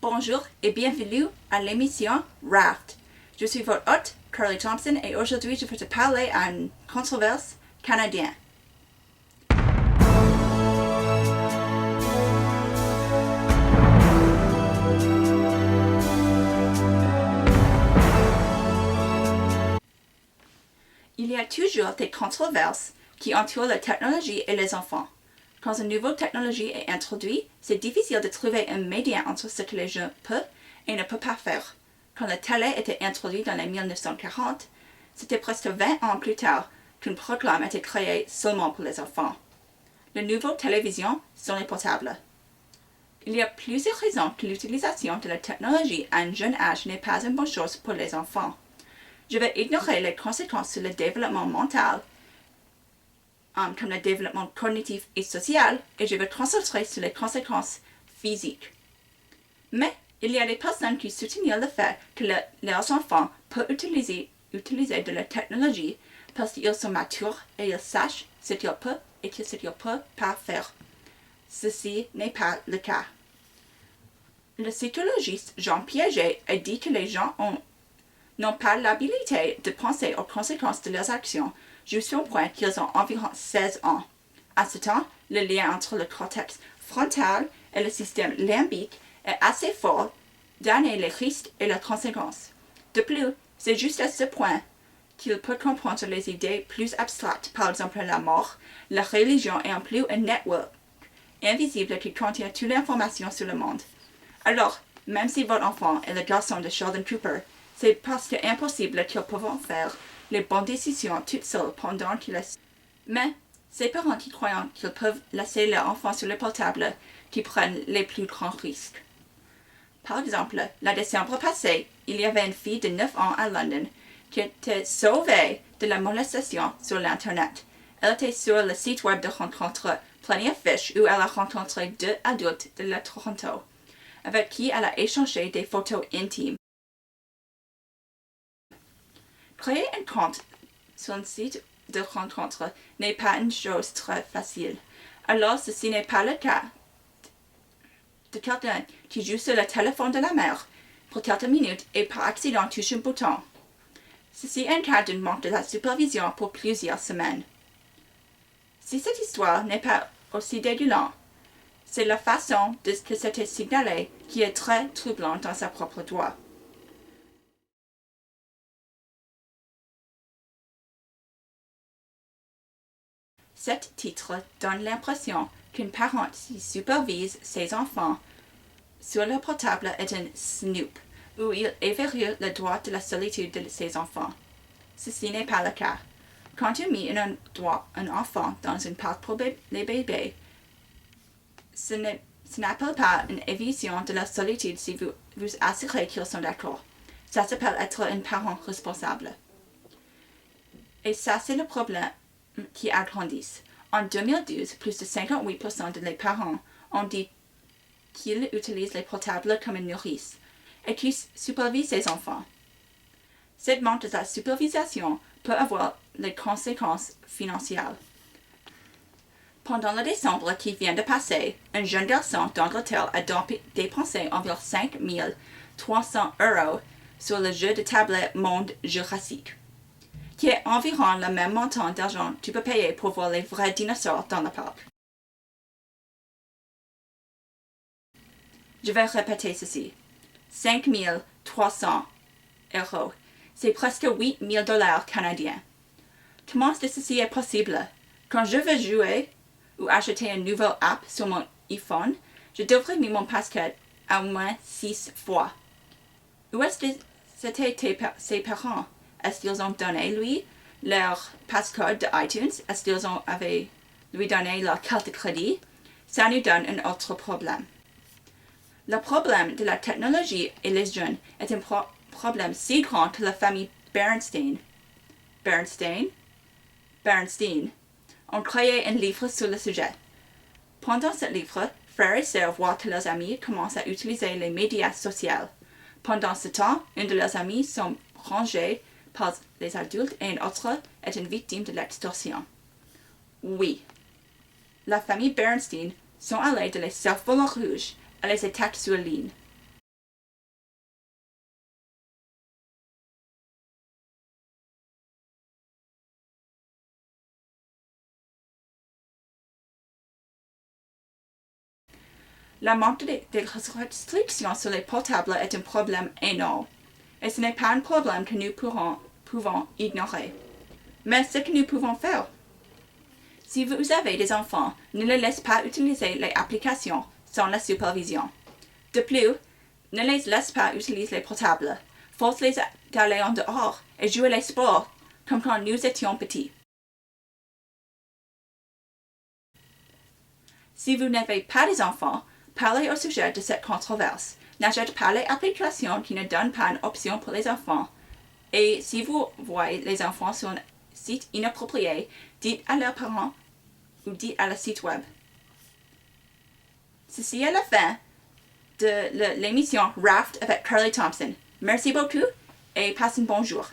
Bonjour et bienvenue à l'émission Raft. Je suis votre hôte, Carly Thompson, et aujourd'hui je vais te parler à une controverse canadienne. Il y a toujours des controverses qui entourent la technologie et les enfants. Quand une nouvelle technologie est introduite, c'est difficile de trouver un média entre ce que les gens peuvent et ne peuvent pas faire. Quand la télé était introduite dans les 1940, c'était presque 20 ans plus tard qu'un programme a été créé seulement pour les enfants. Les nouvelles télévisions sont les portables. Il y a plusieurs raisons que l'utilisation de la technologie à un jeune âge n'est pas une bonne chose pour les enfants. Je vais ignorer les conséquences sur le développement mental, comme le développement cognitif et social, et je vais concentrer sur les conséquences physiques. Mais il y a des personnes qui soutiennent le fait que leurs enfants peuvent utiliser de la technologie parce qu'ils sont matures et ils sachent ce qu'ils peuvent et ce qu'ils ne peuvent pas faire. Ceci n'est pas le cas. Le psychologiste Jean Piaget a dit que les gens n'ont pas l'habilité de penser aux conséquences de leurs actions jusqu'au point qu'ils ont environ 16 ans. À ce temps, le lien entre le cortex frontal et le système limbique est assez fort d'amener les risques et les conséquences. De plus, c'est juste à ce point qu'il peut comprendre les idées plus abstraites, par exemple la mort, la religion et en plus un network invisible qui contient toute l'information sur le monde. Alors, même si votre enfant est le garçon de Sheldon Cooper, c'est parce que impossible qu'ils peuvent faire les bonnes décisions toutes seules pendant qu'ils les... Mais ces parents qui croient qu'ils peuvent laisser leur enfant sur le portable qui prennent les plus grands risques. Par exemple, le décembre passé, il y avait une fille de 9 ans à London qui était sauvée de la molestation sur l'Internet. Elle était sur le site web de rencontre Plenty of Fish où elle a rencontré 2 adultes de la Toronto, avec qui elle a échangé des photos intimes. Créer un compte sur un site de rencontre n'est pas une chose très facile. Alors, ceci n'est pas le cas de quelqu'un qui joue sur le téléphone de la mère pour quelques minutes et par accident touche un bouton. Ceci est un cas d'un manque de la supervision pour plusieurs semaines. Si cette histoire n'est pas aussi dégoûtante, c'est la façon que c'était signalé qui est très troublante dans sa propre droit. Cet titre donne l'impression qu'un parent qui supervise ses enfants sur le portable est un snoop, où il évalue le droit de la solitude de ses enfants. Ceci n'est pas le cas. Quand tu mets un enfant dans une parc pour les bébés, ce n'appelle pas une éviction de la solitude si vous vous assurez qu'ils sont d'accord. Ça s'appelle être un parent responsable. Et ça, c'est le problème qui agrandissent. En 2012, plus de 58% des parents ont dit qu'ils utilisent les portables comme une nourrice et qu'ils supervisent ses enfants. Cette manque de supervision peut avoir des conséquences financières. Pendant le décembre qui vient de passer, un jeune garçon d'Angleterre a dépensé environ 5 300 € sur le jeu de tablette Monde Jurassique, qui est environ le même montant d'argent que tu peux payer pour voir les vrais dinosaures dans le parc. Je vais répéter ceci. 5 300 €. C'est presque 8 000 $ canadiens. Comment ceci est possible? Quand je veux jouer ou acheter une nouvelle app sur mon iPhone, je devrais mettre mon passcode au moins 6 fois. Où est-ce que c'était ses parents? Est-ce qu'ils ont donné lui leur passcode de iTunes? Est-ce qu'ils avaient lui donné leur carte de crédit? Ça nous donne un autre problème. Le problème de la technologie et les jeunes est un problème si grand que la famille Bernstein ont créé un livre sur le sujet. Pendant ce livre, frères et sœurs voient que leurs amis commencent à utiliser les médias sociaux. Pendant ce temps, un de leurs amis sont rangés par les adultes et un autre est une victime de l'extorsion. Oui, la famille Bernstein sont allés de les cerfs volants rouges à les attaques sur ligne. La manque de restrictions sur les portables est un problème énorme, et ce n'est pas un problème que nous pouvons ignorer. Mais ce que nous pouvons faire, si vous avez des enfants, ne les laissez pas utiliser les applications sans la supervision. De plus, ne les laisse pas utiliser les portables. Force-les d'aller en dehors et jouer les sports comme quand nous étions petits. Si vous n'avez pas des enfants, parlez au sujet de cette controverse. N'achetez pas les applications qui ne donnent pas une option pour les enfants. Et si vous voyez les enfants sur un site inapproprié, dites à leurs parents ou dites à le site web. Ceci est la fin de l'émission Raft avec Carly Thompson. Merci beaucoup et passe un bon jour.